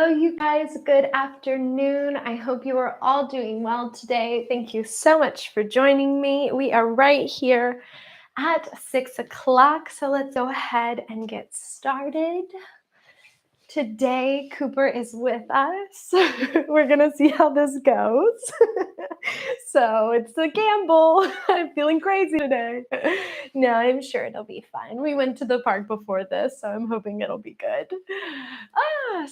you guys. Good afternoon. I hope you are all doing well today. Thank you so much for joining me. We are right here at 6 o'clock, so let's go ahead and get started. Today, Cooper is with us. We're gonna see how this goes. So it's a gamble. I'm feeling crazy today. No, I'm sure it'll be fine. We went to the park before this, so I'm hoping it'll be good.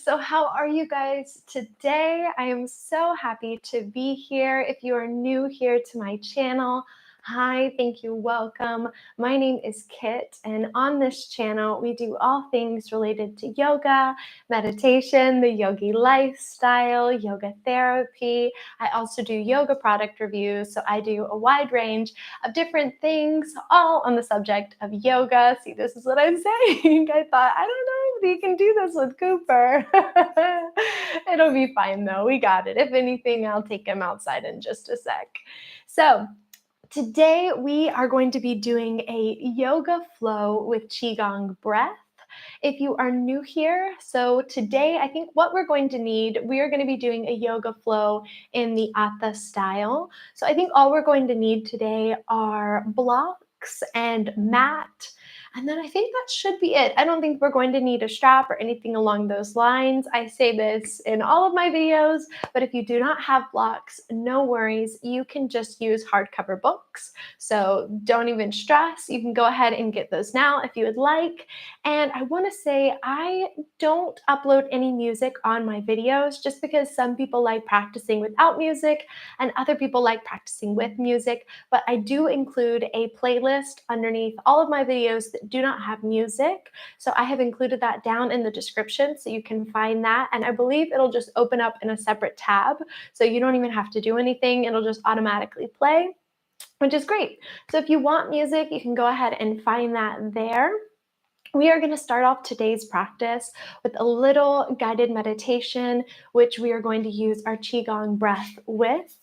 So how are you guys today? I am so happy to be here. If you are new here to my channel, hi, thank you, welcome. My name is Kit, and on this channel, we do all things related to yoga, meditation, the yogi lifestyle, yoga therapy. I also do yoga product reviews, so I do a wide range of different things, all on the subject of yoga. See, this is what I'm saying. I thought, I don't know if we can do this with Cooper. It'll be fine though, we got it. If anything, I'll take him outside in just a sec. So, today we are going to be doing a yoga flow with Qigong breath. If you are new here, so today I think what we're going to need, we are going to be doing a yoga flow in the Hatha style. So I think all we're going to need today are blocks and mat. And then I think that should be it. I don't think we're going to need a strap or anything along those lines. I say this in all of my videos, but if you do not have blocks, no worries. You can just use hardcover books. So don't even stress. You can go ahead and get those now if you would like. And I want to say I don't upload any music on my videos just because some people like practicing without music and other people like practicing with music. But I do include a playlist underneath all of my videos that do not have music. So I have included that down in the description so you can find that. And I believe it'll just open up in a separate tab. So you don't even have to do anything. It'll just automatically play, which is great. So if you want music, you can go ahead and find that there. We are going to start off today's practice with a little guided meditation, which we are going to use our Qigong breath with.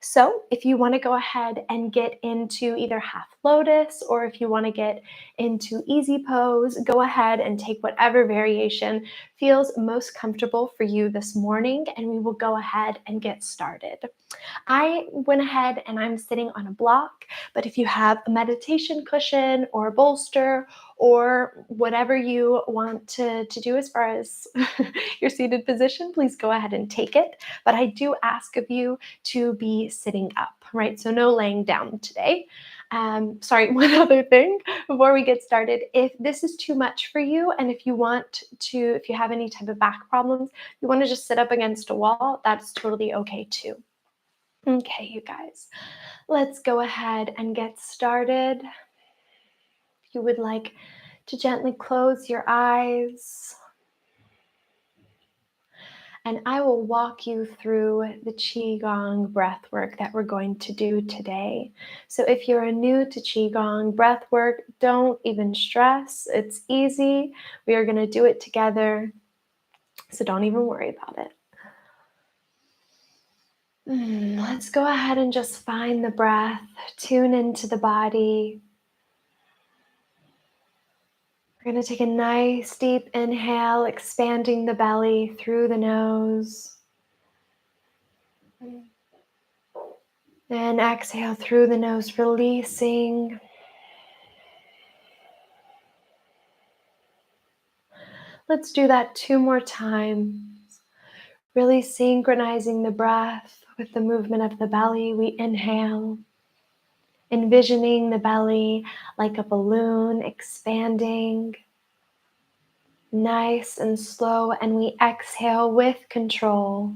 So if you want to go ahead and get into either half lotus, or if you want to get into easy pose, go ahead and take whatever variation feels most comfortable for you this morning, and we will go ahead and get started. I went ahead and I'm sitting on a block, but if you have a meditation cushion or a bolster or whatever you want to do as far as your seated position, please go ahead and take it. But I do ask of you to be sitting up, right? So no laying down today. Sorry, one other thing before we get started. If this is too much for you, and if you have any type of back problems, you want to just sit up against a wall, that's totally okay too. Okay, you guys, let's go ahead and get started. If you would like to gently close your eyes, and I will walk you through the Qigong breath work that we're going to do today. So if you're new to Qigong breath work, don't even stress. It's easy. We are going to do it together, so don't even worry about it. Let's go ahead and just find the breath, tune into the body. We're going to take a nice deep inhale, expanding the belly through the nose. And exhale through the nose, releasing. Let's do that 2 more times. Really synchronizing the breath with the movement of the belly. We inhale, envisioning the belly like a balloon expanding. Nice and slow, and we exhale with control.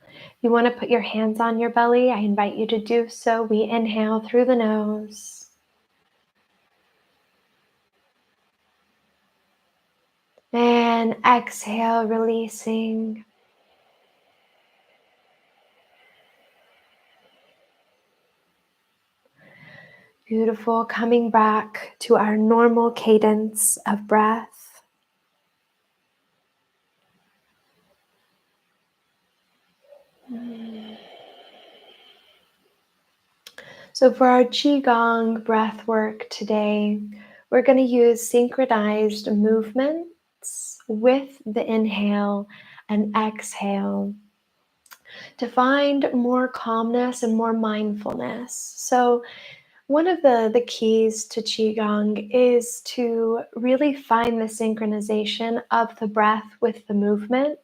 If you want to put your hands on your belly, I invite you to do so. We inhale through the nose. And exhale, releasing. Beautiful. Coming back to our normal cadence of breath. So for our Qigong breath work today, we're going to use synchronized movement. with the inhale and exhale to find more calmness and more mindfulness. So one of the keys to Qigong is to really find the synchronization of the breath with the movement.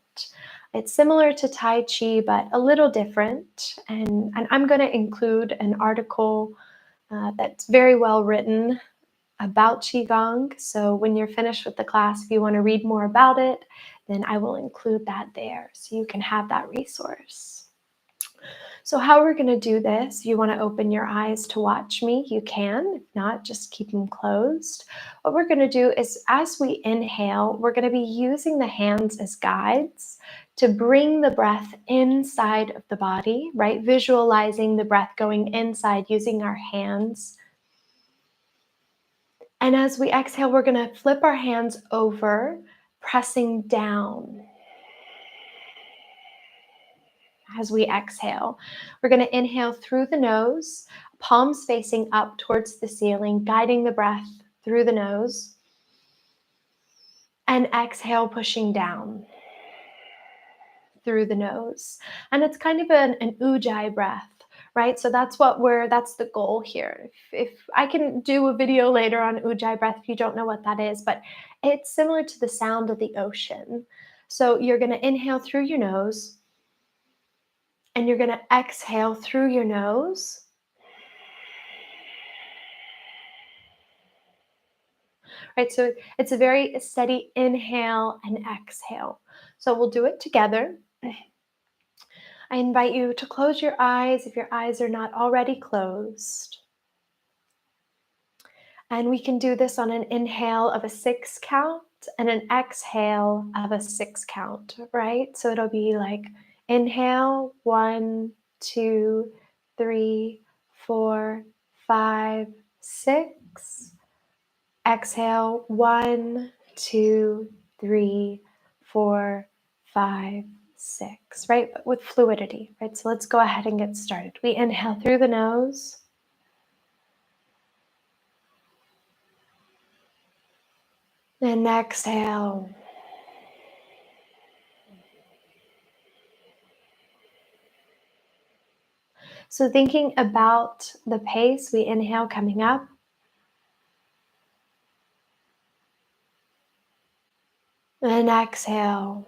It's similar to Tai Chi, but a little different. And I'm going to include an article that's very well written about Qigong. So when you're finished with the class, if you want to read more about it, then I will include that there so you can have that resource. So how we're going to do this, if you want to open your eyes to watch me, you can. If not, just keep them closed. What we're going to do is as we inhale, we're going to be using the hands as guides to bring the breath inside of the body, right? Visualizing the breath going inside using our hands. And as we exhale, we're going to flip our hands over, pressing down. As we exhale, we're going to inhale through the nose, palms facing up towards the ceiling, guiding the breath through the nose. And exhale, pushing down through the nose. And it's kind of an ujjayi breath, right? So that's the goal here. If I can do a video later on ujjayi breath if you don't know what that is, but it's similar to the sound of the ocean. So you're going to inhale through your nose, and you're going to exhale through your nose. Right, so it's a very steady inhale and exhale. So we'll do it together. I invite you to close your eyes if your eyes are not already closed. And we can do this on an inhale of a 6 count and an exhale of a 6 count, right? So it'll be like inhale, 1, 2, 3, 4, 5, 6. Exhale, 1, 2, 3, 4, 5, 6, right? But with fluidity, right? So let's go ahead and get started. We inhale through the nose. And exhale. So thinking about the pace, we inhale coming up. And exhale.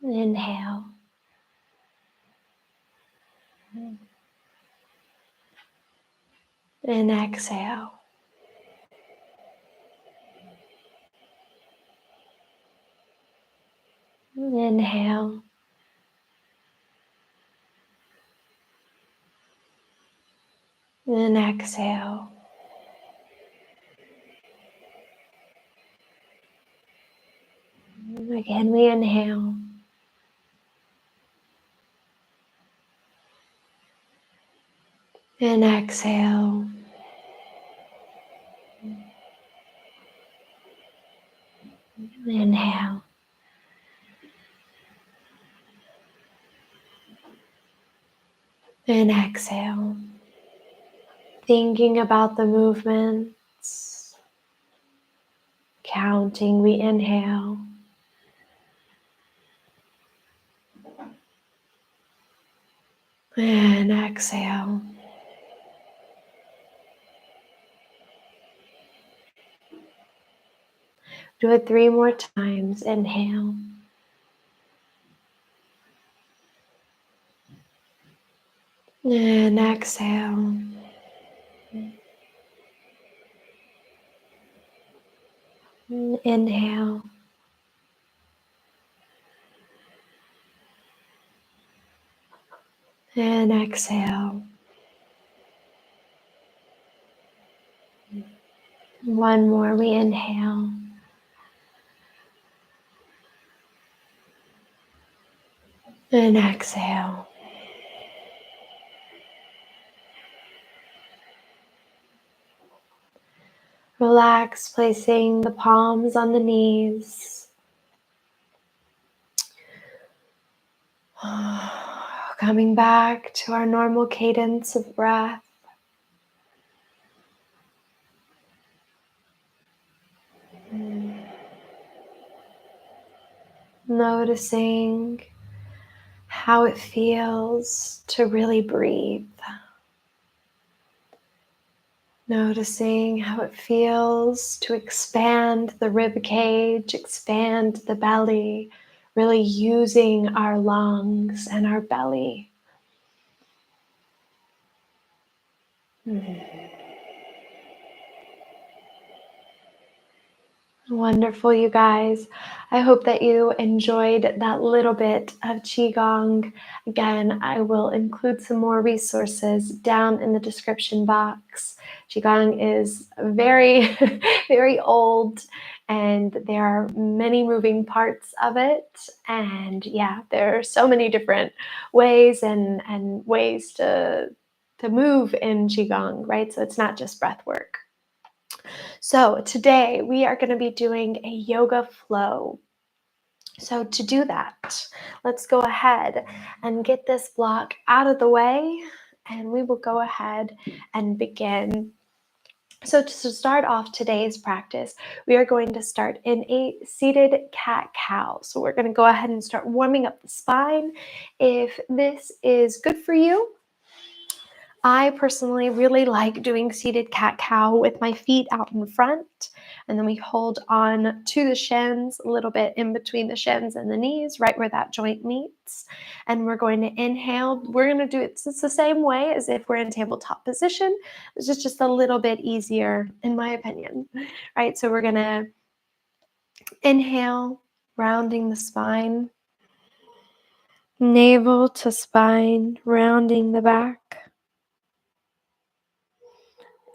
Inhale. And exhale. Inhale. And exhale. Again, we inhale. And exhale. Inhale. And exhale. Thinking about the movements. Counting, we inhale. And exhale. Do it 3 more times. Inhale. And exhale. Inhale. And exhale. One more, we inhale. And exhale. Relax, placing the palms on the knees. Coming back to our normal cadence of breath. Noticing how it feels to really breathe. Noticing how it feels to expand the rib cage, expand the belly, really using our lungs and our belly. Wonderful, you guys. I hope that you enjoyed that little bit of Qigong. Again, I will include some more resources down in the description box. Qigong is very, very old, and there are many moving parts of it. And yeah, there are so many different ways and ways to move in Qigong, right? So it's not just breath work. So today we are going to be doing a yoga flow. So to do that, let's go ahead and get this block out of the way, and we will go ahead and begin. So to start off today's practice, we are going to start in a seated cat-cow. So we're going to go ahead and start warming up the spine. If this is good for you, I personally really like doing seated cat-cow with my feet out in front, and then we hold on to the shins, a little bit in between the shins and the knees, right where that joint meets. And we're going to inhale. We're going to do it, it's the same way as if we're in tabletop position. It's just a little bit easier, in my opinion, right? So we're going to inhale, rounding the spine, navel to spine, rounding the back.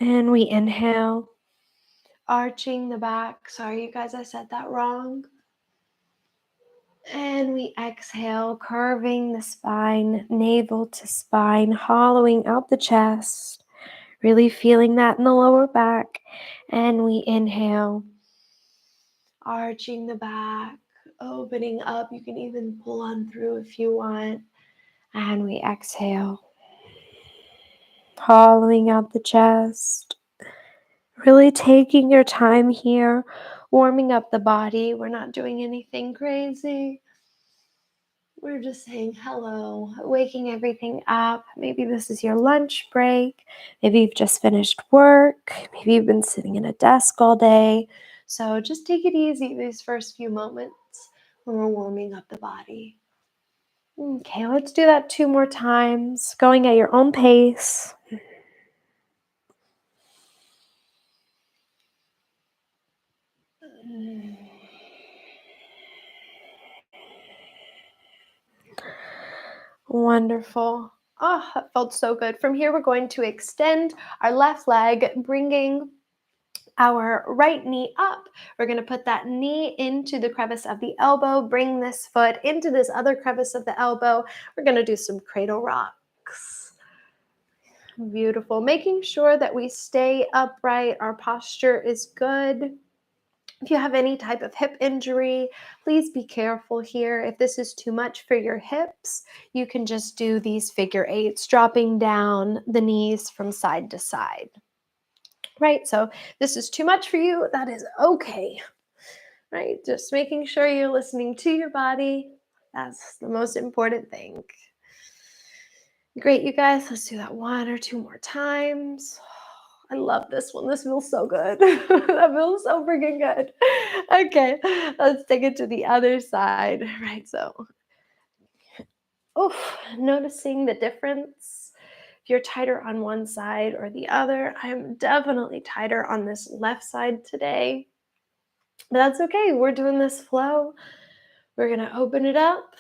And we inhale, arching the back. Sorry, you guys, I said that wrong. And we exhale, curving the spine, navel to spine, hollowing out the chest, really feeling that in the lower back. And we inhale, arching the back, opening up. You can even pull on through if you want. And we exhale, hollowing out the chest. Really taking your time here, warming up the body. We're not doing anything crazy. We're just saying hello, waking everything up. Maybe this is your lunch break. Maybe you've just finished work. Maybe you've been sitting in a desk all day. So just take it easy these first few moments when we're warming up the body. Okay, let's do that 2 more times, going at your own pace. Wonderful. Oh, that felt so good. From here, we're going to extend our left leg, bringing our right knee up. We're going to put that knee into the crevice of the elbow, bring this foot into this other crevice of the elbow. We're going to do some cradle rocks. Beautiful. Making sure that we stay upright. Our posture is good. If you have any type of hip injury, please be careful here. If this is too much for your hips, you can just do these figure eights, dropping down the knees from side to side. Right? So this is too much for you. That is okay. Right? Just making sure you're listening to your body. That's the most important thing. Great, you guys. Let's do that 1 or 2 more times. I love this one. This feels so good. That feels so freaking good. Okay, let's take it to the other side. Right, so, noticing the difference. If you're tighter on one side or the other, I'm definitely tighter on this left side today. But that's okay. We're doing this flow. We're going to open it up.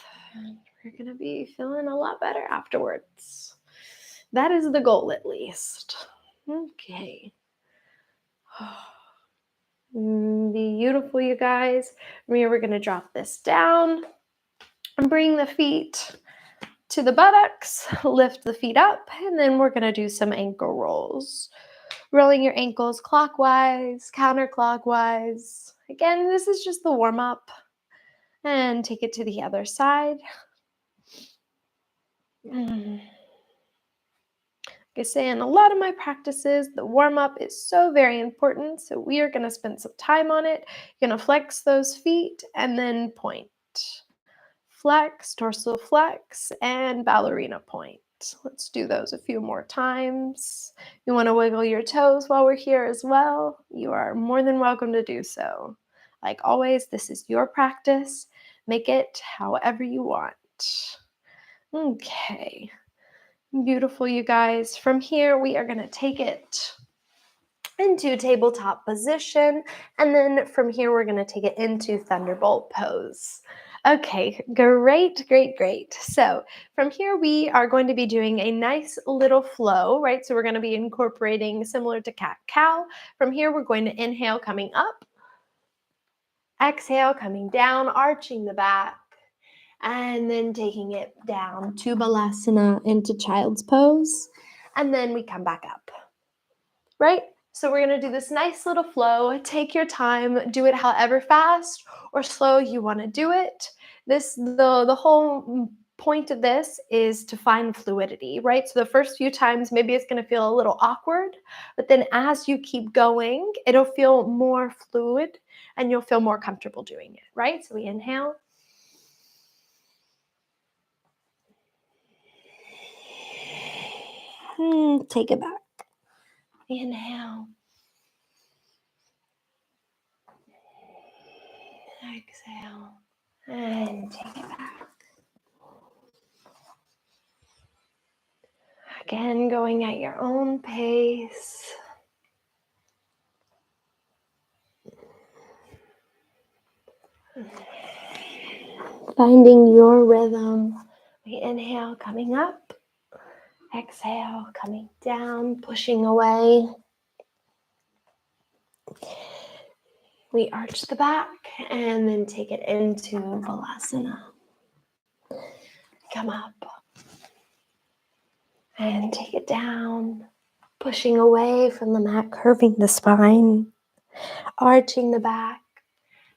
We're going to be feeling a lot better afterwards. That is the goal, at least. Okay. Beautiful, you guys. We're going to drop this down and bring the feet to the buttocks, lift the feet up, and then we're going to do some ankle rolls. Rolling your ankles clockwise, counterclockwise. Again, this is just the warm up. And take it to the other side. Like I say, in a lot of my practices, the warm-up is so very important, so we are going to spend some time on it. You're going to flex those feet and then point. Flex, torso flex, and ballerina point. Let's do those a few more times. You want to wiggle your toes while we're here as well. You are more than welcome to do so. Like always, this is your practice. Make it however you want. Okay. Beautiful, you guys. From here, we are going to take it into tabletop position, and then from here, we're going to take it into thunderbolt pose. Okay, great, great, great. So from here, we are going to be doing a nice little flow, right? So we're going to be incorporating similar to cat-cow. From here, we're going to inhale coming up, exhale coming down, arching the back, and then taking it down to balasana into child's pose, and then we come back up, right? So we're going to do this nice little flow. Take your time, do it however fast or slow you want to do it. The whole point of this is to find fluidity, right? So the first few times maybe it's going to feel a little awkward, but then as you keep going, it'll feel more fluid and you'll feel more comfortable doing it, right? So we inhale. Take it back. Inhale. Exhale. And take it back. Again, going at your own pace. Finding your rhythm. We inhale, coming up. Exhale, coming down, pushing away. We arch the back and then take it into Balasana. Come up and take it down, pushing away from the mat, curving the spine, arching the back,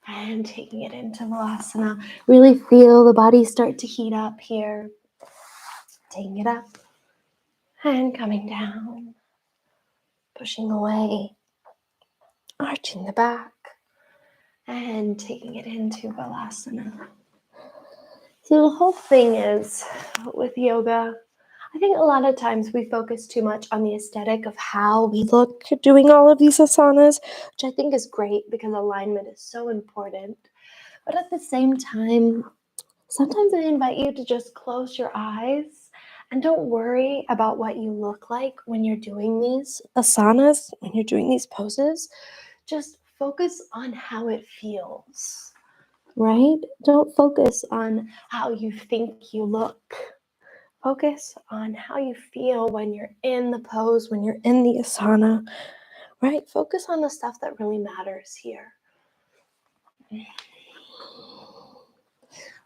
and taking it into Balasana. Really feel the body start to heat up here. Taking it up and coming down, pushing away, arching the back, and taking it into Balasana. So the whole thing is, with yoga, I think a lot of times we focus too much on the aesthetic of how we look doing all of these asanas, which I think is great because alignment is so important. But at the same time, sometimes I invite you to just close your eyes and don't worry about what you look like when you're doing these asanas, when you're doing these poses. Just focus on how it feels, right? Don't focus on how you think you look. Focus on how you feel when you're in the pose, when you're in the asana, right? Focus on the stuff that really matters here.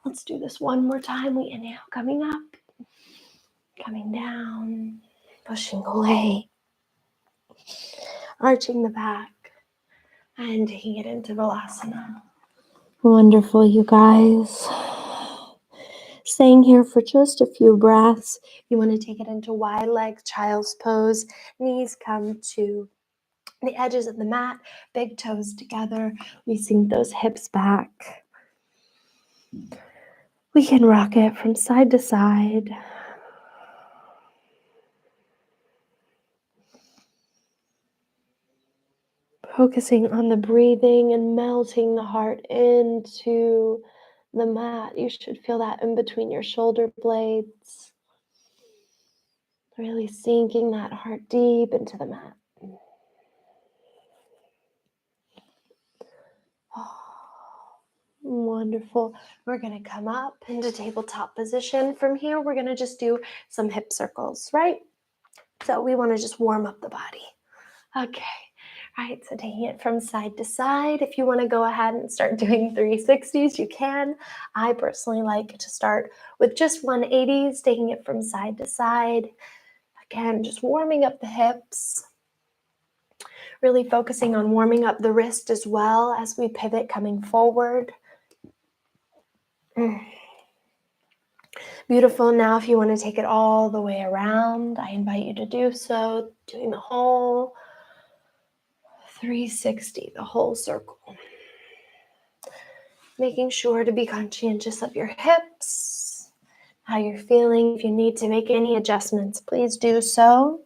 Let's do this one more time. We inhale, coming up, coming down, pushing away, arching the back, and taking it into Balasana. Wonderful, you guys. Staying here for just a few breaths. You want to take it into wide leg child's pose. Knees come to the edges of the mat, big toes together. We sink those hips back. We can rock it from side to side. Focusing on the breathing and melting the heart into the mat. You should feel that in between your shoulder blades. Really sinking that heart deep into the mat. Oh, wonderful. We're going to come up into tabletop position. From here, we're going to just do some hip circles, right? So we want to just warm up the body. Okay. Right, so taking it from side to side. If you want to go ahead and start doing 360s, you can. I personally like to start with just 180s, taking it from side to side. Again, just warming up the hips. Really focusing on warming up the wrist as well as we pivot coming forward. Beautiful. Now, if you want to take it all the way around, I invite you to do so, doing the whole 360, the whole circle. Making sure to be conscientious of your hips, how you're feeling. If you need to make any adjustments, please do so.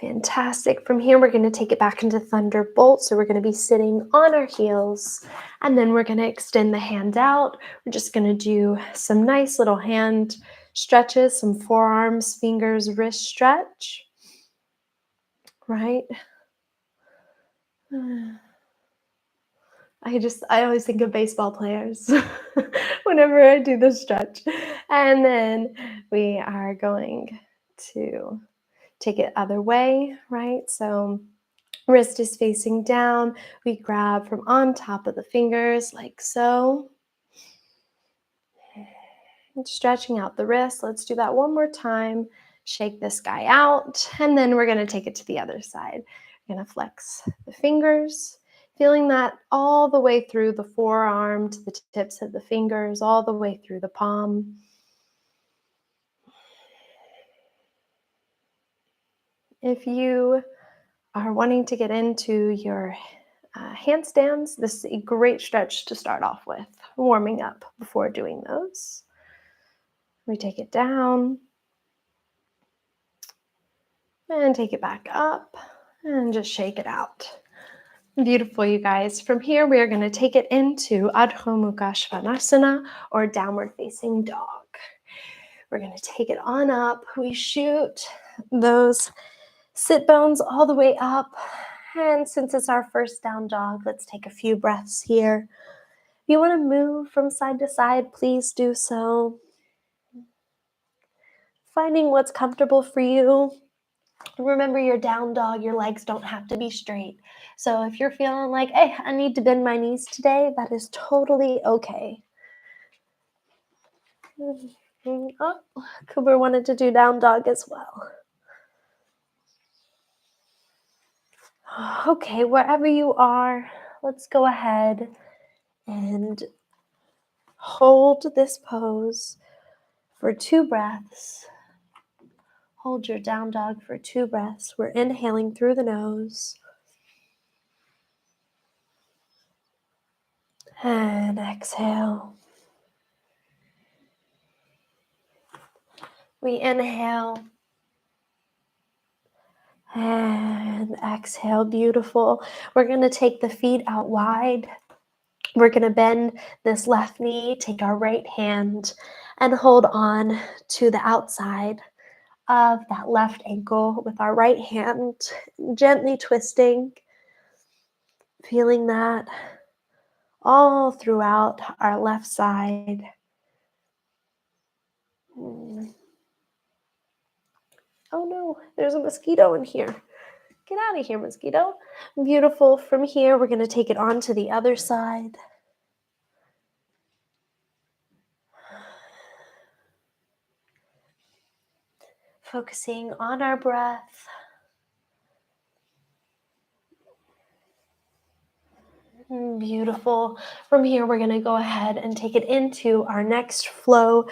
Fantastic. From here, we're going to take it back into Thunderbolt. So we're going to be sitting on our heels, and then we're going to extend the hand out. We're just going to do some nice little hand stretches, some forearms, fingers, wrist stretch. Right? I always think of baseball players whenever I do this stretch. And then we are going to take it other way, right? So wrist is facing down. We grab from on top of the fingers like so. And stretching out the wrist. Let's do that one more time. Shake this guy out. And then we're going to take it to the other side. We're going to flex the fingers. Feeling that all the way through the forearm to the tips of the fingers, all the way through the palm. If you are wanting to get into your handstands, this is a great stretch to start off with, warming up before doing those. We take it down and take it back up and just shake it out. Beautiful, you guys. From here, we are going to take it into Adho Mukha Svanasana, or downward facing dog. We're going to take it on up. We shoot those sit bones all the way up. And since it's our first down dog, let's take a few breaths here. If you want to move from side to side, please do so. Finding what's comfortable for you. Remember, your down dog, your legs don't have to be straight. So if you're feeling like, hey, I need to bend my knees today, that is totally okay. Oh, Cooper wanted to do down dog as well. Okay, wherever you are, let's go ahead and hold this pose for 2 breaths. Hold your down dog for 2 breaths. We're inhaling through the nose. And exhale. We inhale. And exhale. Beautiful. We're going to take the feet out wide. We're going to bend this left knee, take our right hand, and hold on to the outside of that left ankle with our right hand, gently twisting, feeling that all throughout our left side. Oh no, there's a mosquito in here. Get out of here, mosquito. Beautiful. From here, we're going to take it on to the other side. Focusing on our breath. Beautiful. From here, we're going to go ahead and take it into our next flow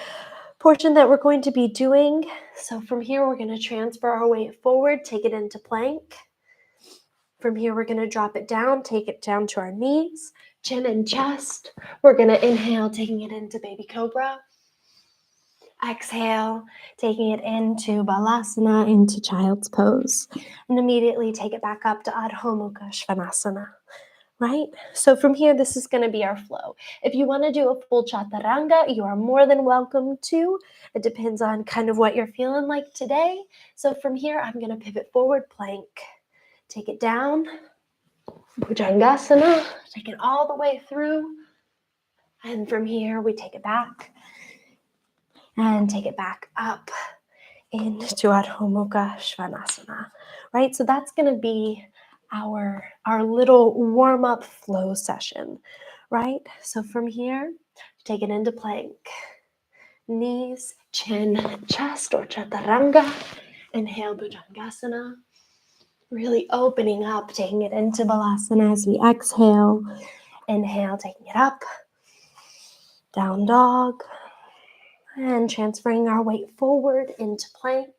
portion that we're going to be doing. So from here, we're going to transfer our weight forward, take it into plank. From here, we're going to drop it down, take it down to our knees, chin and chest. We're going to inhale, taking it into baby cobra. Exhale, taking it into balasana, into child's pose. And immediately take it back up to Adho Mukha Svanasana. Right? So from here, this is going to be our flow. If you want to do a full chaturanga, you are more than welcome to. It depends on kind of what you're feeling like today. So from here, I'm going to pivot forward, plank. Take it down. Bhujangasana. Take it all the way through. And from here, we take it back. And take it back up into Adho Mukha Svanasana. Right? So that's going to be our little warm-up flow session, right? So from here, take it into plank. Knees, chin, chest, or chaturanga. Inhale, Bhujangasana. Really opening up, taking it into balasana as we exhale. Inhale, taking it up. down dog, and transferring our weight forward into plank.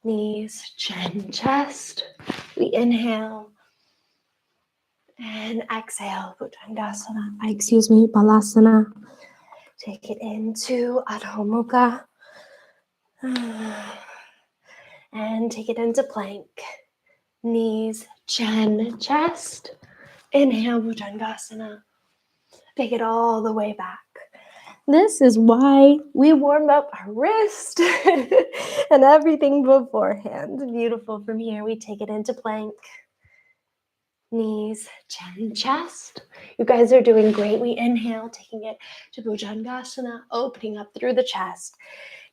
Knees, chin, chest. We inhale and exhale, Balasana. Take it into Adho Mukha and take it into plank. Knees, chin, chest. Inhale, Bhujangasana. Take it all the way back. This is why we warm up our wrist and everything beforehand. Beautiful. From here, we take it into plank. Knees, chin, chest. You guys are doing great. We inhale, taking it to Bhujangasana, opening up through the chest,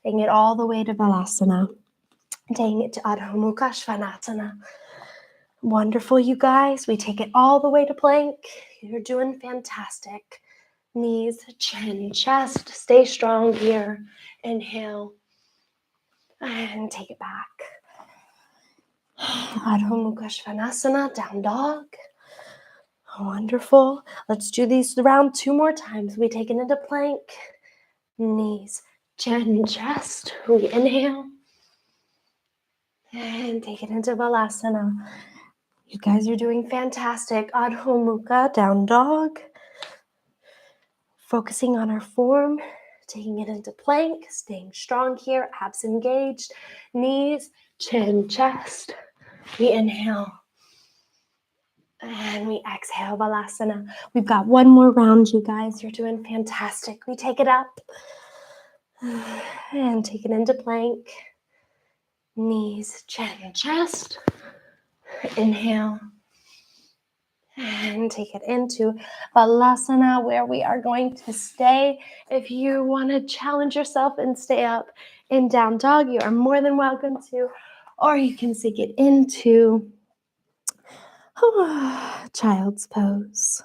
taking it all the way to Balasana, taking it to Adho Mukha Svanasana. Wonderful, you guys. We take it all the way to plank. You're doing fantastic. Knees, chin, chest. Stay strong here. Inhale and take it back. Adho Mukha Svanasana, down dog. Wonderful. Let's do these around 2 more times. We take it into plank. Knees, chin, chest. We inhale and take it into Balasana. You guys are doing fantastic. Adho Mukha, down dog. Focusing on our form, taking it into plank, staying strong here, abs engaged, knees, chin, chest. We inhale and we exhale, Balasana. We've got 1 more round, you guys. You're doing fantastic. We take it up and take it into plank, knees, chin, chest. Inhale and take it into Balasana, where we are going to stay. If you want to challenge yourself and stay up in down dog, you are more than welcome to, or you can sink it into child's pose.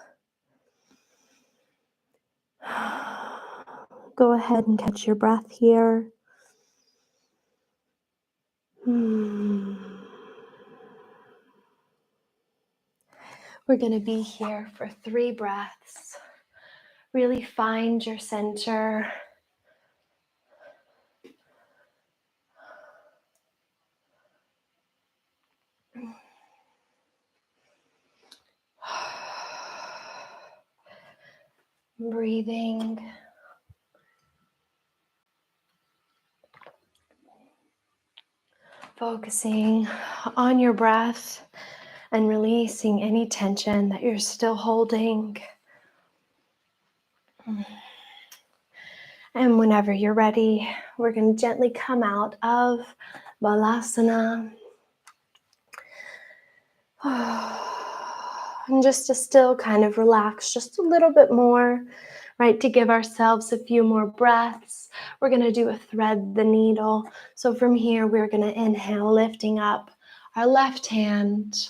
Go ahead and catch your breath here. We're going to be here for 3 breaths. Really find your center. Breathing. Focusing on your breath and releasing any tension that you're still holding. And whenever you're ready, we're going to gently come out of Balasana. And just to still kind of relax just a little bit more, right? To give ourselves a few more breaths. We're going to do a thread the needle. So from here, we're going to inhale, lifting up our left hand.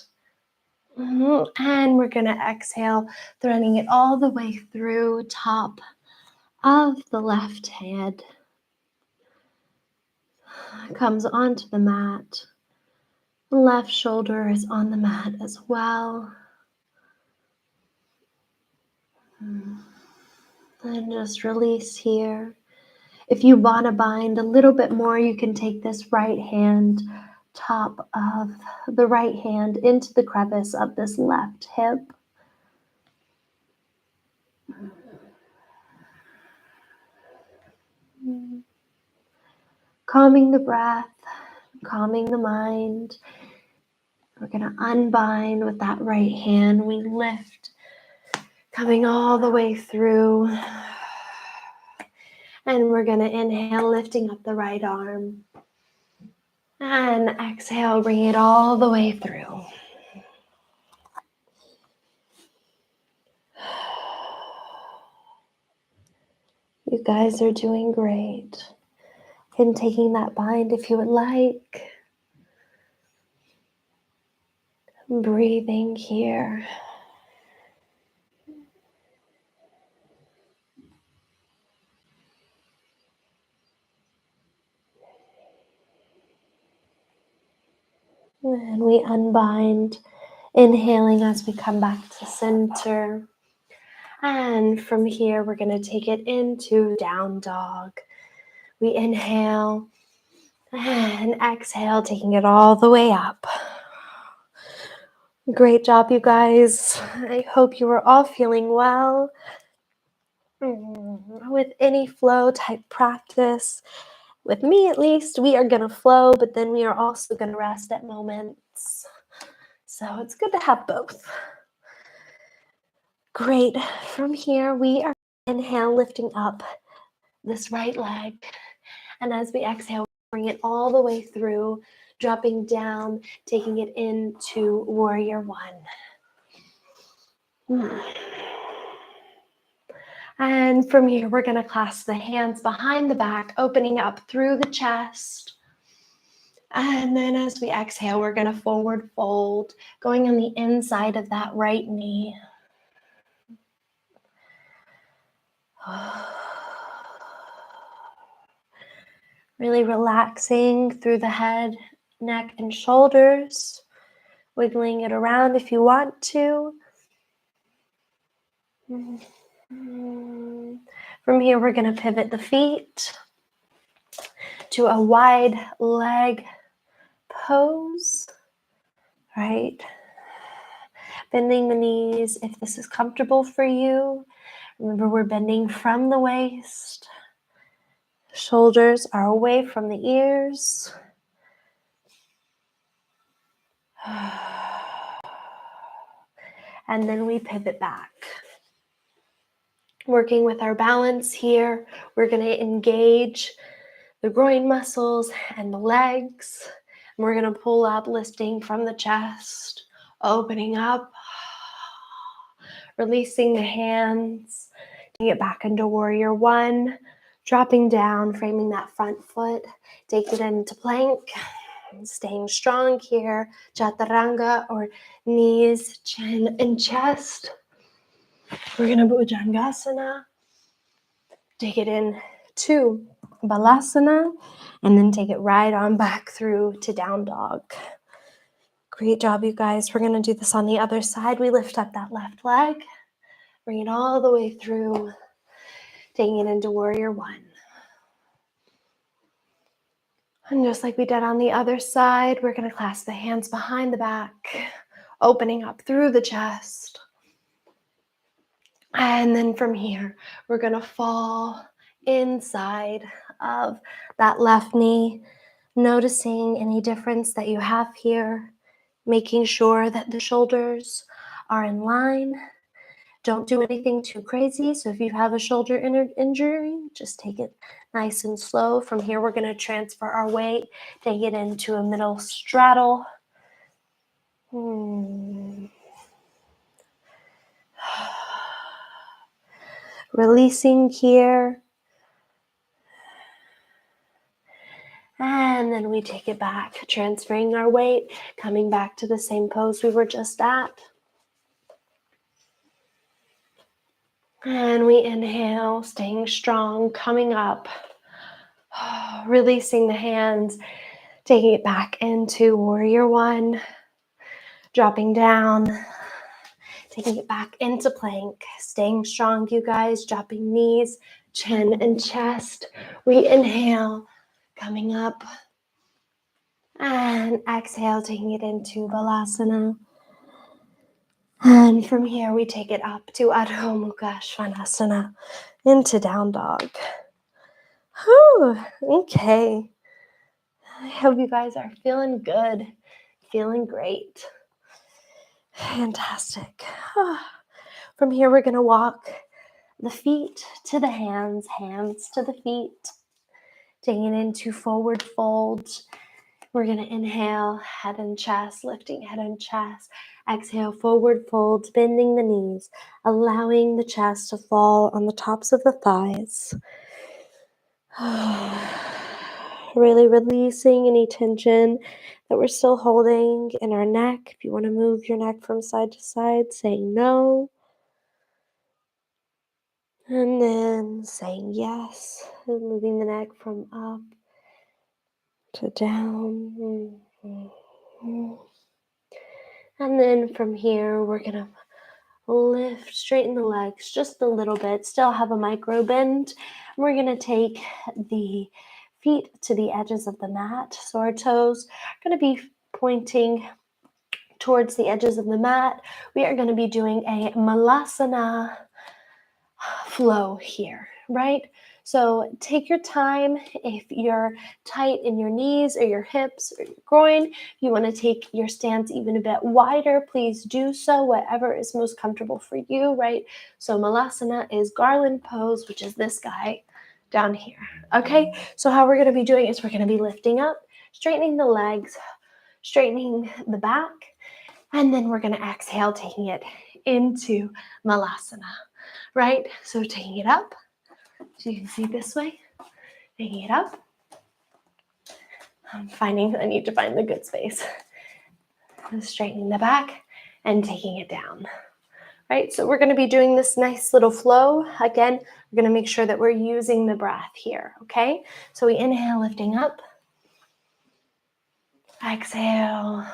And we're going to exhale, threading it all the way through top of the left hand. Comes onto the mat. Left shoulder is on the mat as well. And just release here. If you want to bind a little bit more, you can take this right hand, top of the right hand into the crevice of this left hip. Calming the breath, calming the mind. We're going to unbind with that right hand. We lift, coming all the way through. And we're going to inhale, lifting up the right arm. And exhale, bring it all the way through. You guys are doing great. And taking that bind if you would like. Breathing here. And we unbind, inhaling as we come back to center. And from here, we're going to take it into down dog. We inhale and exhale, taking it all the way up. Great job, you guys. I hope you are all feeling well. With any flow type practice, with me at least, we are going to flow, but then we are also going to rest at moments. So it's good to have both. Great. From here, we are inhale, lifting up this right leg. And as we exhale, bring it all the way through, dropping down, taking it into warrior one. And from here, we're going to clasp the hands behind the back, opening up through the chest. And then as we exhale, we're going to forward fold, going on the inside of that right knee. Really relaxing through the head, neck, and shoulders. Wiggling it around if you want to. From here, we're going to pivot the feet to a wide leg pose, right? Bending the knees if this is comfortable for you. Remember, we're bending from the waist. Shoulders are away from the ears. And then we pivot back. Working with our balance here, we're going to engage the groin muscles and the legs. And we're going to pull up, lifting from the chest, opening up, releasing the hands, taking it back into warrior one, dropping down, framing that front foot, take it into plank, staying strong here, chaturanga or knees, chin, and chest. We're going to bhujangasana, take it in to balasana, and then take it right on back through to down dog. Great job, you guys. We're going to do this on the other side. We lift up that left leg, bring it all the way through, taking it into warrior one. And just like we did on the other side, we're going to clasp the hands behind the back, opening up through the chest. And then from here, we're going to fall inside of that left knee, noticing any difference that you have here, making sure that the shoulders are in line. Don't do anything too crazy. So if you have a shoulder injury, just take it nice and slow. From here, we're going to transfer our weight, take it into a middle straddle. Releasing here. And then we take it back, transferring our weight, coming back to the same pose we were just at. And we inhale, staying strong, coming up, releasing the hands, taking it back into warrior one, dropping down, taking it back into plank, staying strong, you guys, dropping knees, chin, and chest. We inhale, coming up, and exhale, taking it into balasana. And from here, we take it up to Adho Mukha Svanasana, into down dog. Whew, okay. I hope you guys are feeling good, feeling great. Fantastic. From here, we're going to walk the feet to the hands, hands to the feet, taking it into forward fold. We're going to inhale, head and chest, lifting head and chest. Exhale, forward fold, bending the knees, allowing the chest to fall on the tops of the thighs. Really releasing any tension that we're still holding in our neck. If you want to move your neck from side to side, saying no. And then saying yes, and moving the neck from up to down. And then from here, we're going to lift, straighten the legs just a little bit, still have a micro bend. We're going to take the feet to the edges of the mat. So our toes are going to be pointing towards the edges of the mat. We are going to be doing a malasana flow here, right? So take your time. If you're tight in your knees or your hips or your groin, if you want to take your stance even a bit wider, please do so, whatever is most comfortable for you, right? So malasana is garland pose, which is this guy down here, okay? So how we're going to be doing is we're going to be lifting up, straightening the legs, straightening the back, and then we're going to exhale, taking it into malasana, right? So taking it up, so you can see this way, taking it up. I'm finding I need to find the good space. Straightening the back and taking it down, right? So we're going to be doing this nice little flow. Again, we're going to make sure that we're using the breath here, okay? So we inhale, lifting up. Exhale,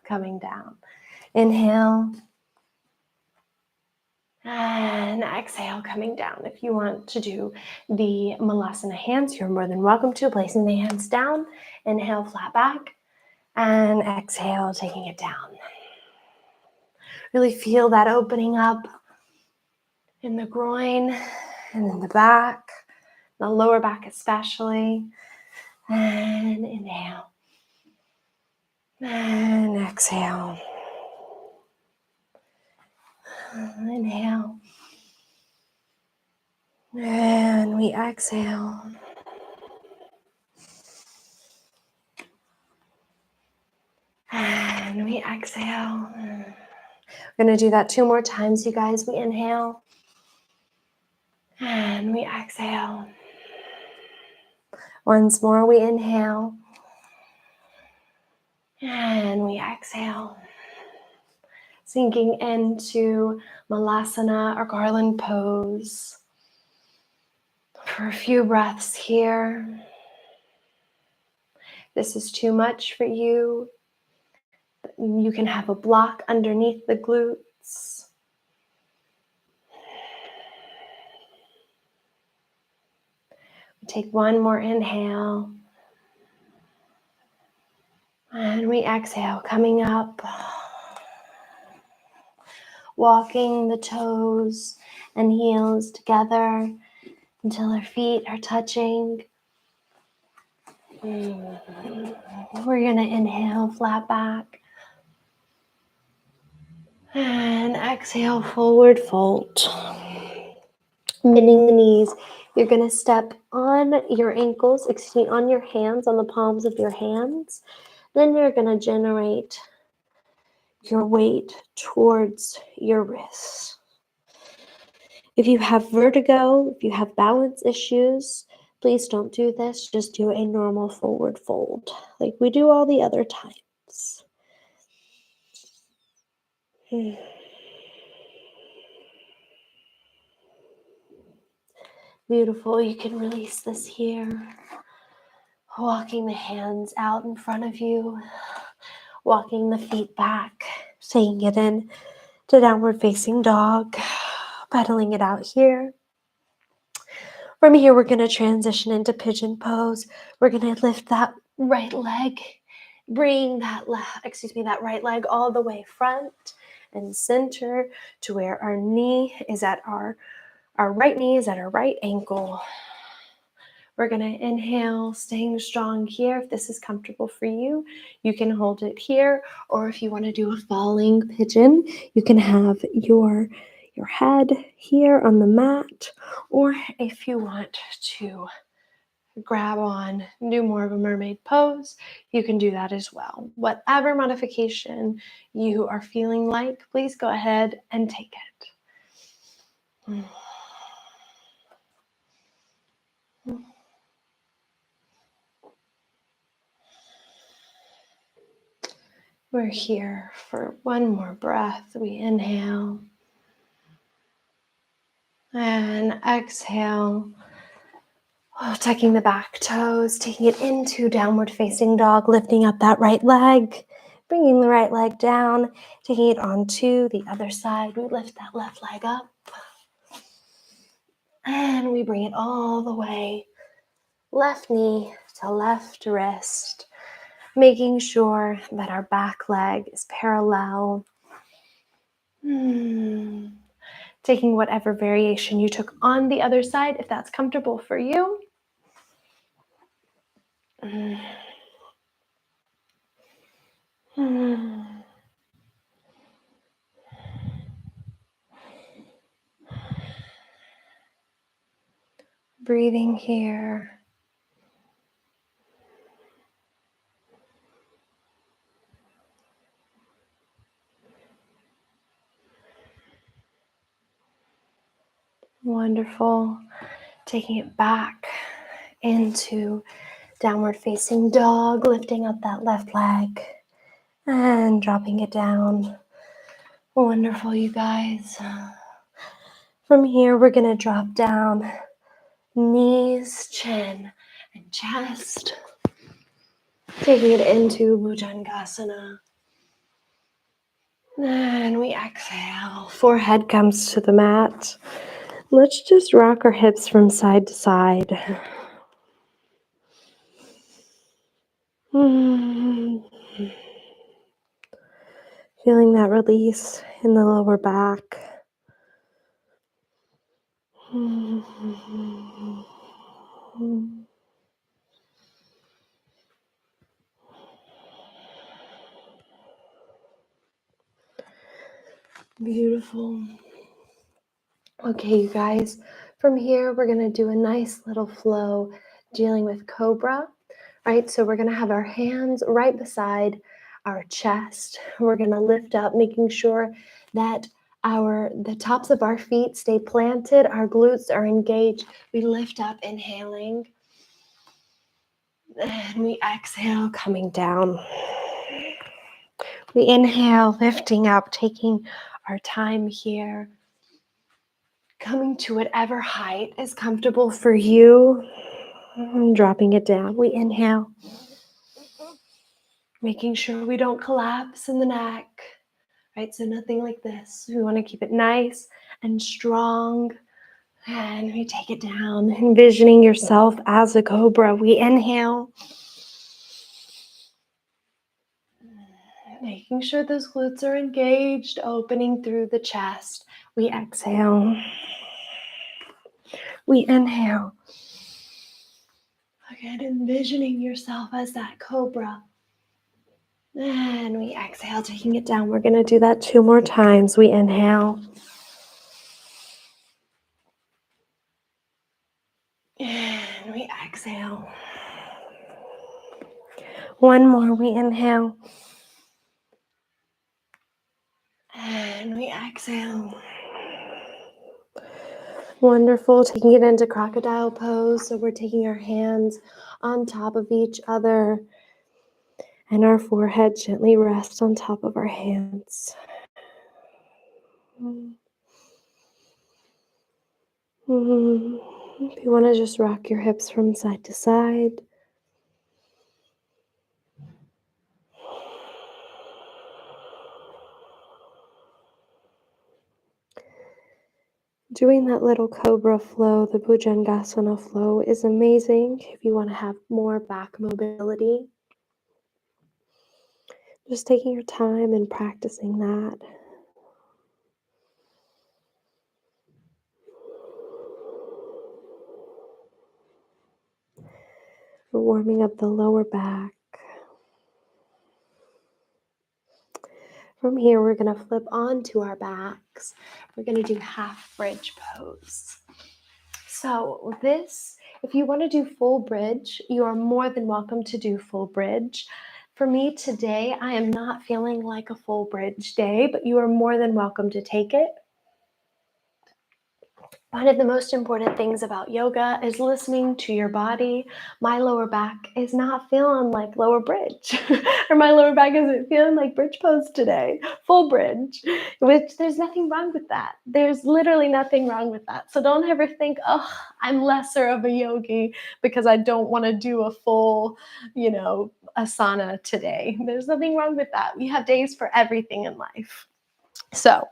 coming down. Inhale. And exhale, coming down. If you want to do the malasana hands, you're more than welcome to. Placing the hands down. Inhale, flat back. And exhale, taking it down. Really feel that opening up in the groin and in the back, the lower back especially. And inhale. And exhale. Inhale. And we exhale. And we exhale. We're going to do that 2 more times, you guys. We inhale. And we exhale. Once more, we inhale. And we exhale. Sinking into malasana or garland pose for a few breaths here. This is too much for you. You can have a block underneath the glutes. Take one more inhale. And we exhale, coming up. Walking the toes and heels together until our feet are touching. We're going to inhale, flat back. And exhale, forward fold. Bending the knees. You're going to step on your ankles, on your hands, on the palms of your hands. Then you're going to generate your weight towards your wrists. If you have vertigo, if you have balance issues, please don't do this. Just do a normal forward fold like we do all the other times. Beautiful. You can release this here. Walking the hands out in front of you. Walking the feet back. Taking it in to downward facing dog. Pedaling it out here. From here, we're going to transition into pigeon pose. We're going to lift that right leg. Bring that right leg all the way front and center to where our knee is at our right knee is at our right ankle. We're going to inhale, staying strong here. If this is comfortable for you, you can hold it here. Or if you want to do a falling pigeon, you can have your head here on the mat. Or if you want to grab on, do more of a mermaid pose, you can do that as well. Whatever modification you are feeling like, please go ahead and take it. We're here for one more breath. We inhale and exhale. Tucking the back toes, taking it into downward facing dog, lifting up that right leg, Bringing the right leg down, taking it onto the other side. We lift that left leg up. And we bring it all the way, left knee to left wrist, making sure that our back leg is parallel. Taking whatever variation you took on the other side, if that's comfortable for you. Breathing here. Wonderful. Taking it back into downward facing dog, lifting up that left leg and dropping it down. Wonderful, you guys. From here, we're going to drop down, knees, chin, and chest. Taking it into Bhujangasana. And we exhale. Forehead comes to the mat. Let's just rock our hips from side to side. Feeling that release in the lower back. Beautiful. Okay, you guys, from here we're going to do a nice little flow dealing with cobra, right? So we're going to have our hands right beside our chest. We're going to lift up, making sure that the tops of our feet stay planted, our glutes are engaged. We lift up, inhaling, and we exhale, coming down. We inhale, lifting up, taking our time here, coming to whatever height is comfortable for you, and dropping it down. We inhale, making sure we don't collapse in the neck, right? So nothing like this. We want to keep it nice and strong. And we take it down, envisioning yourself as a cobra. We inhale, making sure those glutes are engaged, opening through the chest. We exhale. We inhale. Again, envisioning yourself as that cobra. And we exhale, taking it down. We're going to do that 2 more times. We inhale. And we exhale. 1 more. We inhale. And we exhale. Wonderful. Taking it into crocodile pose. So we're taking our hands on top of each other. And our forehead gently rests on top of our hands. If you want to just rock your hips from side to side. Doing that little cobra flow, the Bhujangasana flow, is amazing if you want to have more back mobility. Just taking your time and practicing that. We're warming up the lower back. From here, we're going to flip onto our backs. We're going to do half bridge pose. So this, if you want to do full bridge, you are more than welcome to do full bridge. For me today, I am not feeling like a full bridge day, but you are more than welcome to take it. One of the most important things about yoga is listening to your body. My lower back is not feeling like lower bridge, or my lower back isn't feeling like bridge pose today, full bridge, which there's nothing wrong with that. There's literally nothing wrong with that. So don't ever think, oh, I'm lesser of a yogi because I don't want to do a full, asana today. There's nothing wrong with that. We have days for everything in life. So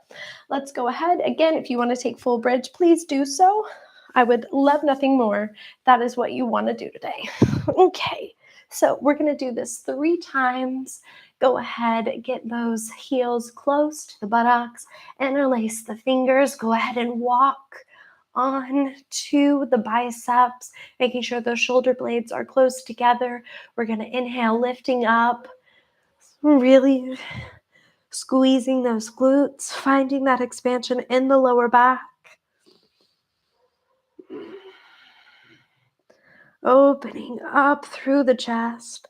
let's go ahead. Again, if you want to take full bridge, please do so. I would love nothing more. That is what you want to do today. Okay, so we're going to do this 3 times. Go ahead, get those heels close to the buttocks, interlace the fingers. Go ahead and walk on to the biceps, making sure those shoulder blades are close together. We're going to inhale, lifting up, really squeezing those glutes, finding that expansion in the lower back. Opening up through the chest,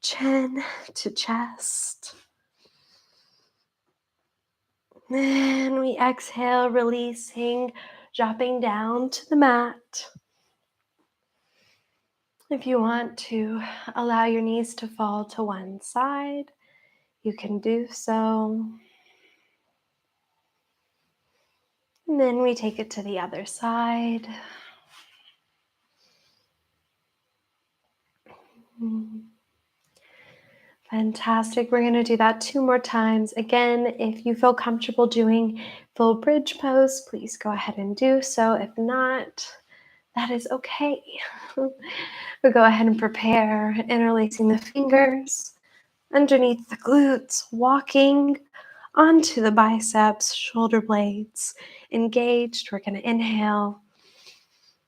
chin to chest. Then we exhale, releasing, dropping down to the mat. If you want to allow your knees to fall to one side, you can do so. And then we take it to the other side. Fantastic. We're going to do that 2 more times. Again, if you feel comfortable doing full bridge pose, please go ahead and do so. If not, that is okay. We'll go ahead and prepare, interlacing the fingers underneath the glutes, walking onto the biceps, shoulder blades engaged. We're going to inhale,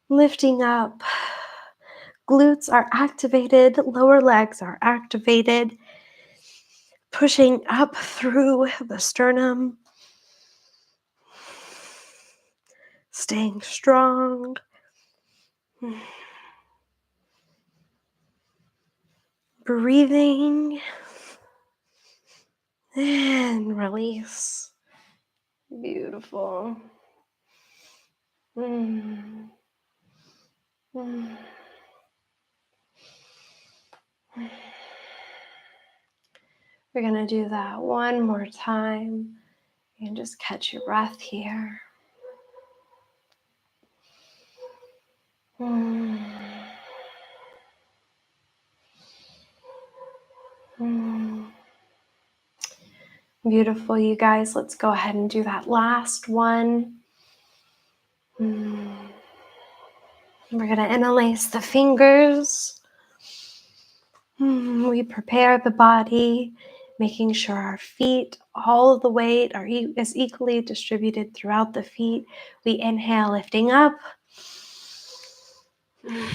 lifting up. Glutes are activated, lower legs are activated. Pushing up through the sternum, staying strong. Breathing and release. Beautiful. We're going to do that 1 more time. You can just catch your breath here. Beautiful, you guys. Let's go ahead and do that last one. We're going to interlace the fingers. We prepare the body, making sure our feet, all of the weight is equally distributed throughout the feet. We inhale, lifting up. You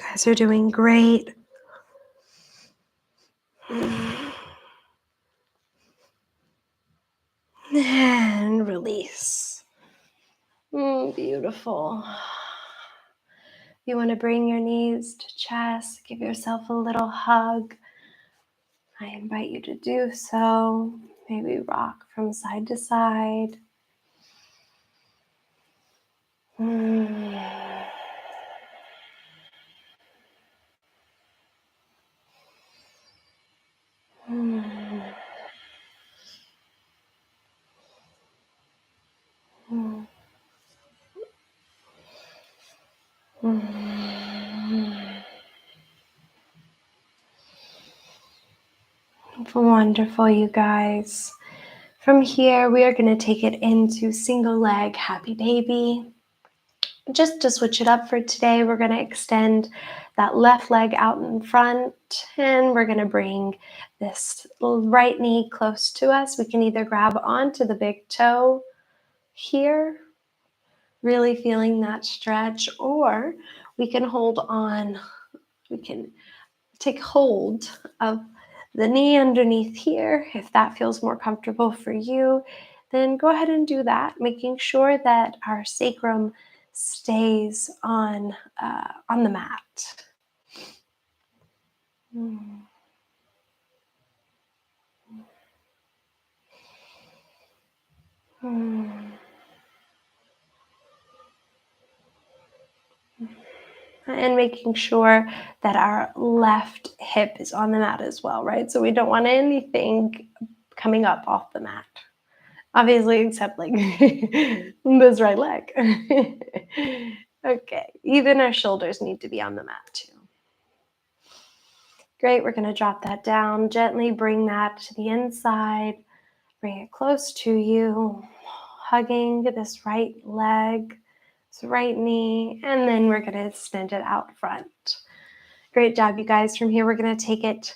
guys are doing great. And release. Beautiful. You want to bring your knees to chest, give yourself a little hug. I invite you to do so. Maybe rock from side to side. Wonderful, you guys. From here, we are going to take it into single leg happy baby. Just to switch it up for today, we're going to extend that left leg out in front, and we're going to bring this right knee close to us. We can either grab onto the big toe here, really feeling that stretch, or we can hold on. We can take hold of the knee underneath here. If that feels more comfortable for you, then go ahead and do that, making sure that our sacrum stays on the mat. And making sure that our left hip is on the mat as well, right? So we don't want anything coming up off the mat. Obviously, except like this right leg. Okay, even our shoulders need to be on the mat too. Great, we're gonna drop that down, gently bring that to the inside, bring it close to you, hugging this right leg, this right knee, and then we're gonna extend it out front. Great job, you guys. From here, we're gonna take it,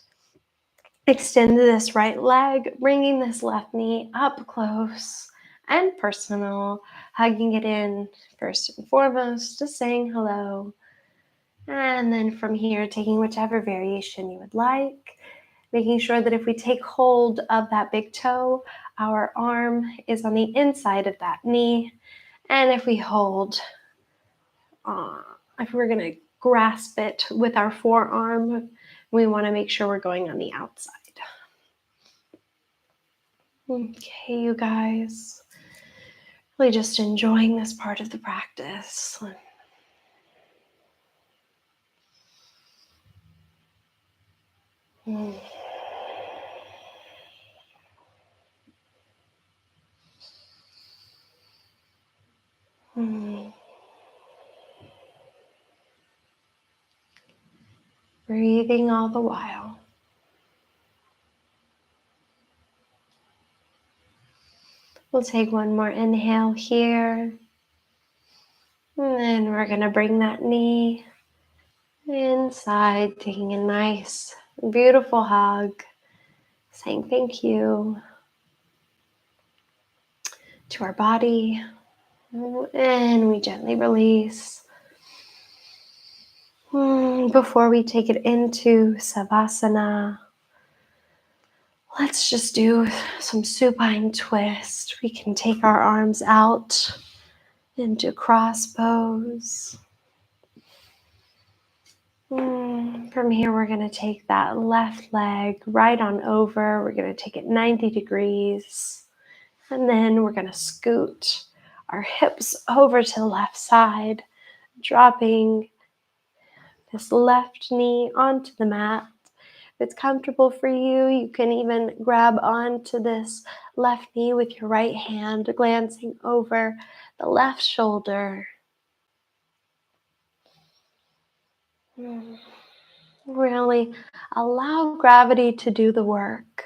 extend this right leg, bringing this left knee up close and personal, hugging it in first and foremost, just saying hello. And then from here, taking whichever variation you would like, making sure that if we take hold of that big toe, our arm is on the inside of that knee. And if we hold, if we're going to grasp it with our forearm, we want to make sure we're going on the outside. Okay, you guys. Really just enjoying this part of the practice. Breathing all the while. We'll take one more inhale here. And then we're going to bring that knee inside, taking a nice, beautiful hug, saying thank you to our body. And we gently release. Before we take it into Savasana, let's just do some supine twist. We can take our arms out into cross pose. From here, we're going to take that left leg right on over. We're going to take it 90 degrees. And then we're going to scoot our hips over to the left side, dropping this left knee onto the mat. If it's comfortable for you, you can even grab onto this left knee with your right hand, glancing over the left shoulder. Really allow gravity to do the work.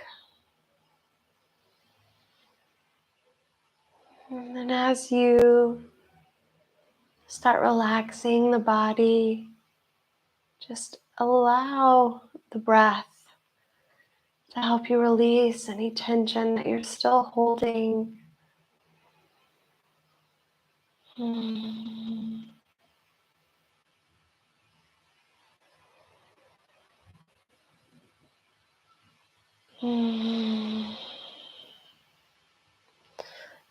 And then as you start relaxing the body, just allow the breath to help you release any tension that you're still holding.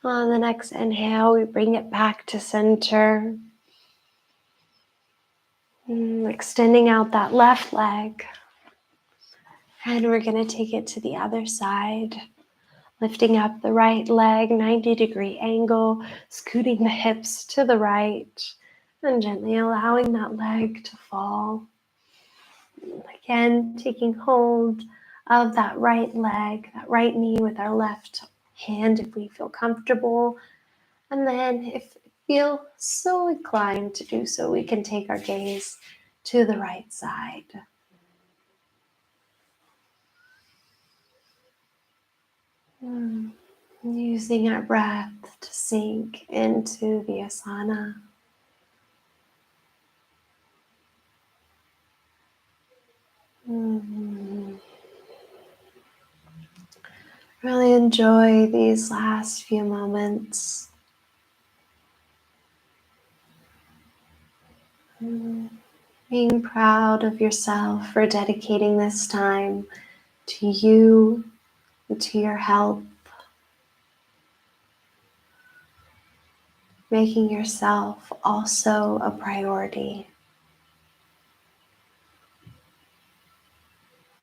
On the next inhale, we bring it back to center. Extending out that left leg. And we're going to take it to the other side. Lifting up the right leg, 90-degree angle, scooting the hips to the right, and gently allowing that leg to fall. Again, taking hold of that right leg, that right knee with our left hand if we feel comfortable. And then if we feel so inclined to do so, we can take our gaze to the right side. Using our breath to sink into the asana. Really enjoy these last few moments. Being proud of yourself for dedicating this time to you, to your health. Making yourself also a priority.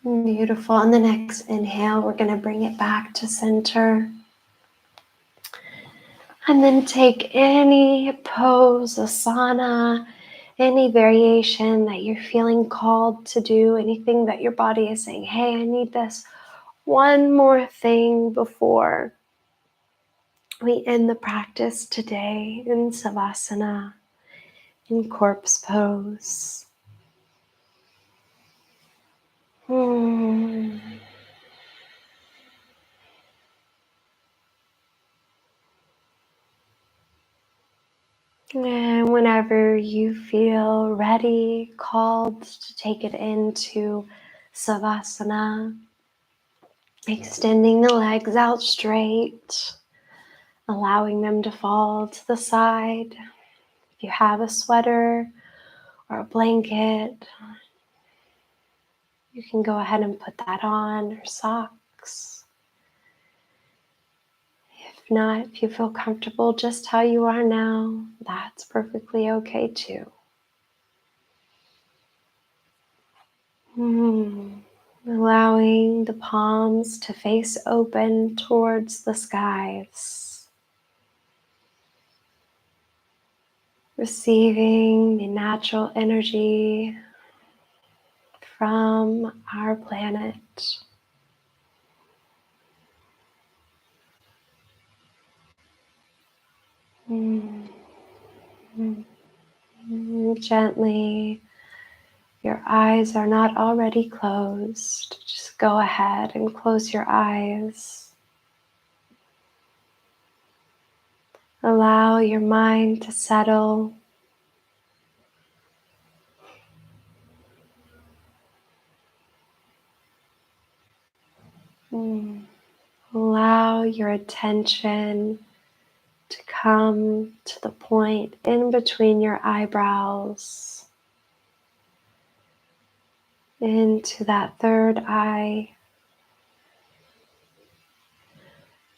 Beautiful. On the next inhale, we're going to bring it back to center. And then take any pose, asana, any variation that you're feeling called to do, anything that your body is saying, hey, I need this one more thing before we end the practice today in Savasana, in corpse pose. And whenever you feel ready, called to take it into Savasana, extending the legs out straight, allowing them to fall to the side. If you have a sweater or a blanket, you can go ahead and put that on, or socks. If not, if you feel comfortable just how you are now, that's perfectly okay too. Allowing the palms to face open towards the skies. Receiving the natural energy from our planet. Gently, your eyes are not already closed. Just go ahead and close your eyes. Allow your mind to settle. Allow your attention to come to the point in between your eyebrows, into that third eye,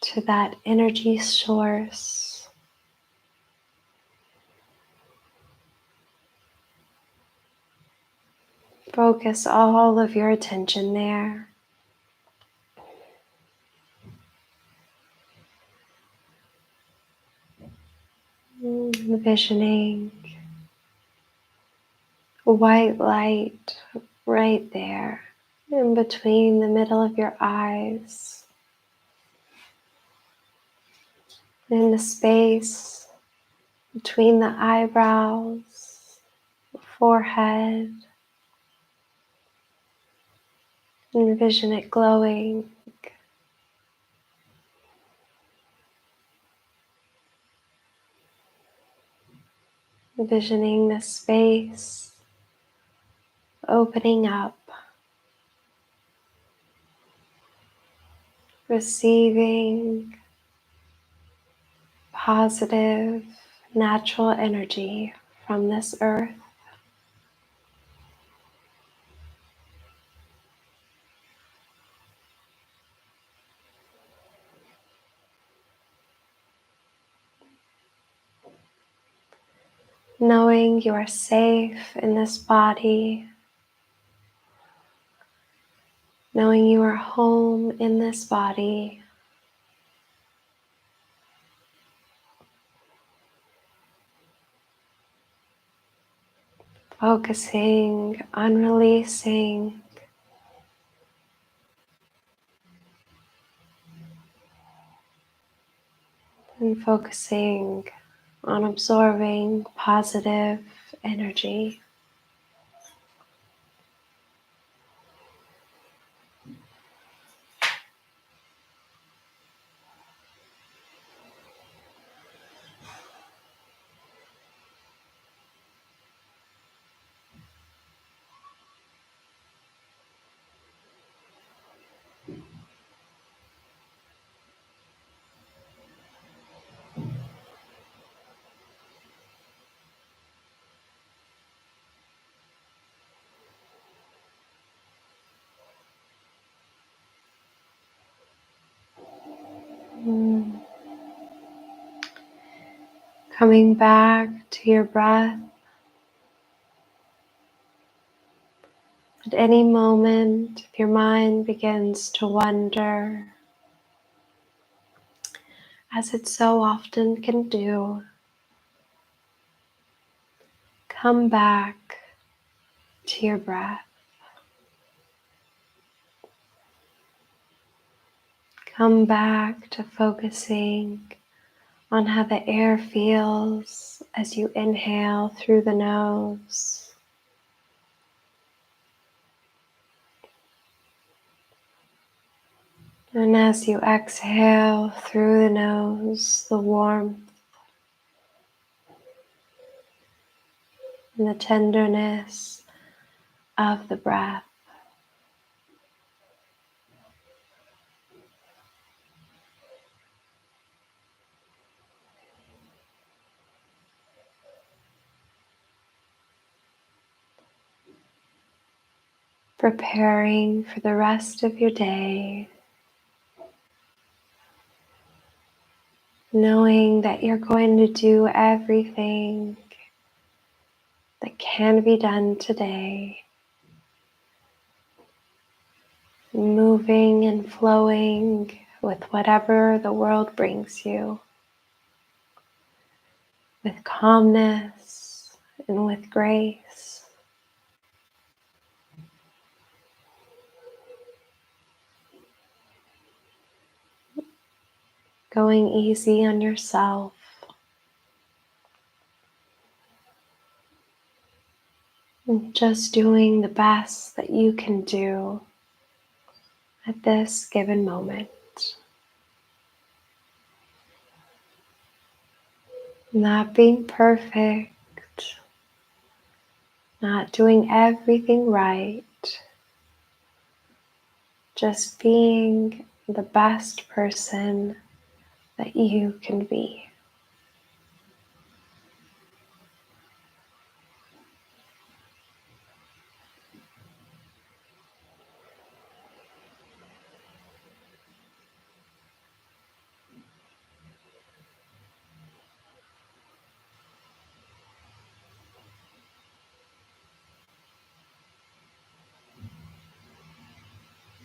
to that energy source. Focus all of your attention there. Envisioning a white light right there in between the middle of your eyes, in the space between the eyebrows, the forehead. Envision it glowing. Envisioning the space opening up, receiving positive, natural energy from this earth. Knowing you are safe in this body, knowing you are home in this body. Focusing on releasing and focusing on absorbing positive energy. Coming back to your breath. At any moment, if your mind begins to wander, as it so often can do, come back to your breath. Come back to focusing on how the air feels as you inhale through the nose. And as you exhale through the nose, the warmth and the tenderness of the breath. Preparing for the rest of your day, knowing that you're going to do everything that can be done today, moving and flowing with whatever the world brings you, with calmness and with grace. Going easy on yourself. And just doing the best that you can do at this given moment. Not being perfect, not doing everything right, just being the best person that you can be.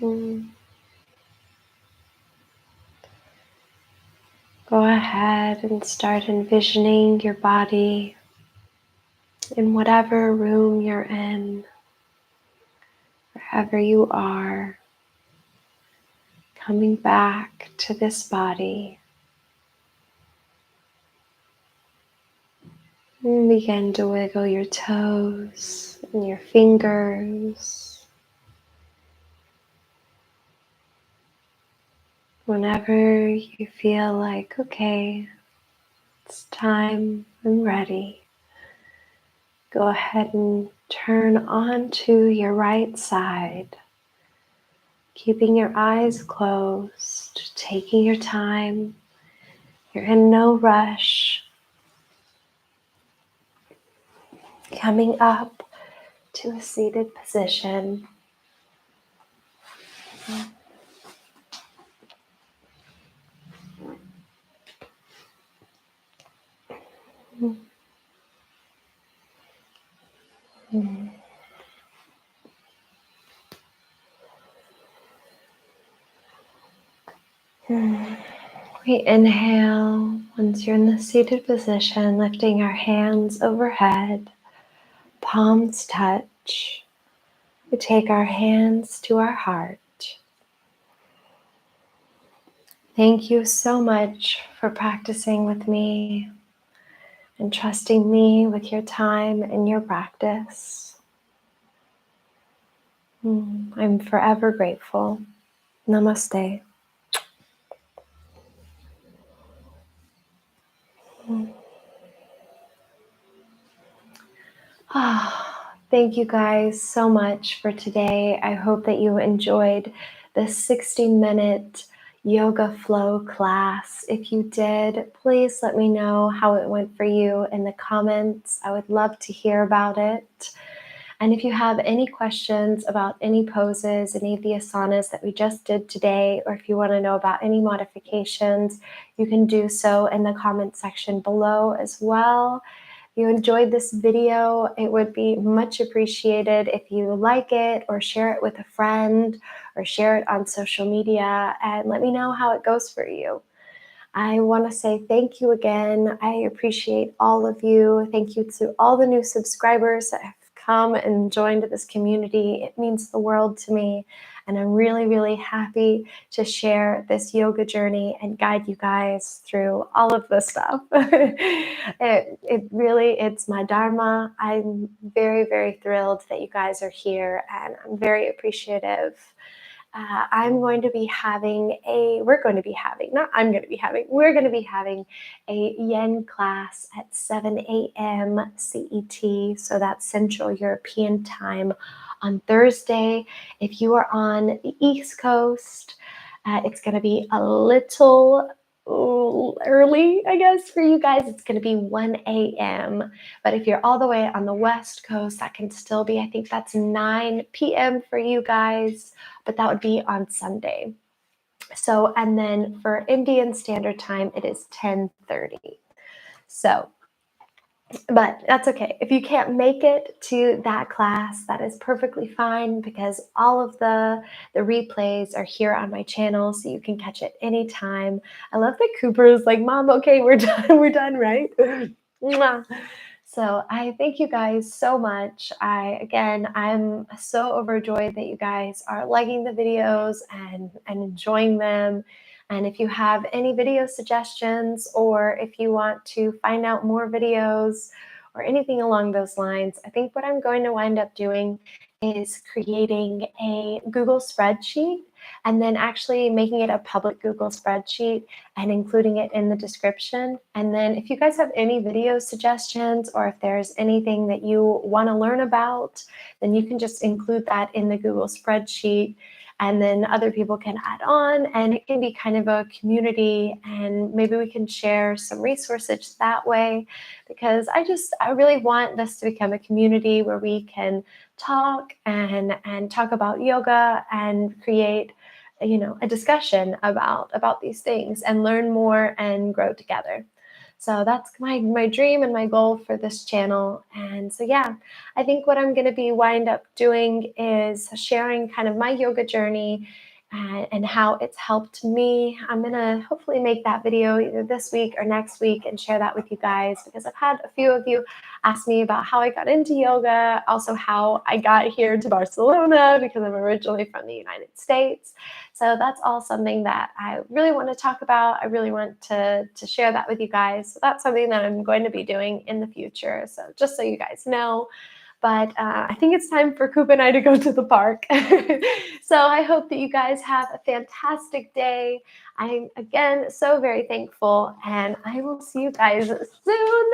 Mm. Go ahead and start envisioning your body in whatever room you're in, wherever you are, coming back to this body. And begin to wiggle your toes and your fingers. Whenever you feel like, okay, it's time, I'm ready, go ahead and turn onto your right side, keeping your eyes closed, taking your time. You're in no rush. Coming up to a seated position. We inhale once you're in the seated position, lifting our hands overhead, palms touch. We take our hands to our heart. Thank you so much for practicing with me and trusting me with your time and your practice. I'm forever grateful. Namaste. Thank you guys so much for today. I hope that you enjoyed this 60-minute Yoga Flow class. If you did, please let me know how it went for you in the comments. I would love to hear about it. And if you have any questions about any poses, any of the asanas that we just did today, or if you want to know about any modifications, you can do so in the comment section below as well. If you enjoyed this video, it would be much appreciated if you like it or share it with a friend or share it on social media and let me know how it goes for you. I want to say thank you again. I appreciate all of you. Thank you to all the new subscribers that have come and joined this community. It means the world to me. And I'm really, really happy to share this yoga journey and guide you guys through all of this stuff. It really, it's my dharma. I'm very, very thrilled that you guys are here, and I'm very appreciative. We're going to be having, not I'm going to be having, we're going to be having a yen class at 7 a.m. CET. So that's Central European time on Thursday. If you are on the East Coast, it's going to be a little early, I guess, for you guys. It's going to be 1 a.m. But if you're all the way on the West Coast, that can still be, I think that's 9 p.m. for you guys, but that would be on Sunday. So, and then for Indian Standard Time, it is 10:30. So, but that's okay. If you can't make it to that class, that is perfectly fine, because all of the replays are here on my channel, so you can catch it anytime. I love that Cooper is like, Mom, okay, we're done. We're done, right? Mwah. So I thank you guys so much. I'm so overjoyed that you guys are liking the videos and enjoying them. And if you have any video suggestions, or if you want to find out more videos or anything along those lines, I think what I'm going to wind up doing is creating a Google spreadsheet, and then actually making it a public Google spreadsheet and including it in the description. And then if you guys have any video suggestions, or if there's anything that you want to learn about, then you can just include that in the Google spreadsheet, and then other people can add on, and it can be kind of a community, and maybe we can share some resources that way, because I really want this to become a community where we can talk and talk about yoga and create, a discussion about these things and learn more and grow together. So that's my dream and my goal for this channel. And so, yeah, I think what I'm going to be wind up doing is sharing kind of my yoga journey and how it's helped me. I'm going to hopefully make that video either this week or next week and share that with you guys, because I've had a few of you ask me about how I got into yoga, also how I got here to Barcelona, because I'm originally from the United States. So that's all something that I really want to talk about. I really want to share that with you guys. So that's something that I'm going to be doing in the future. So just so you guys know. But I think it's time for Coop and I to go to the park. So I hope that you guys have a fantastic day. I'm, again, so very thankful, and I will see you guys soon.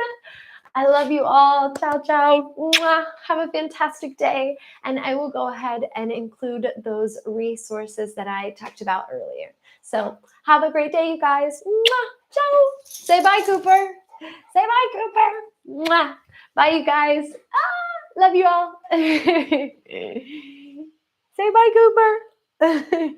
I love you all. Ciao, ciao. Mwah. Have a fantastic day. And I will go ahead and include those resources that I talked about earlier. So have a great day, you guys. Mwah. Ciao. Say bye, Cooper. Say bye, Cooper. Mwah. Bye, you guys. Love you all. Say bye, Cooper.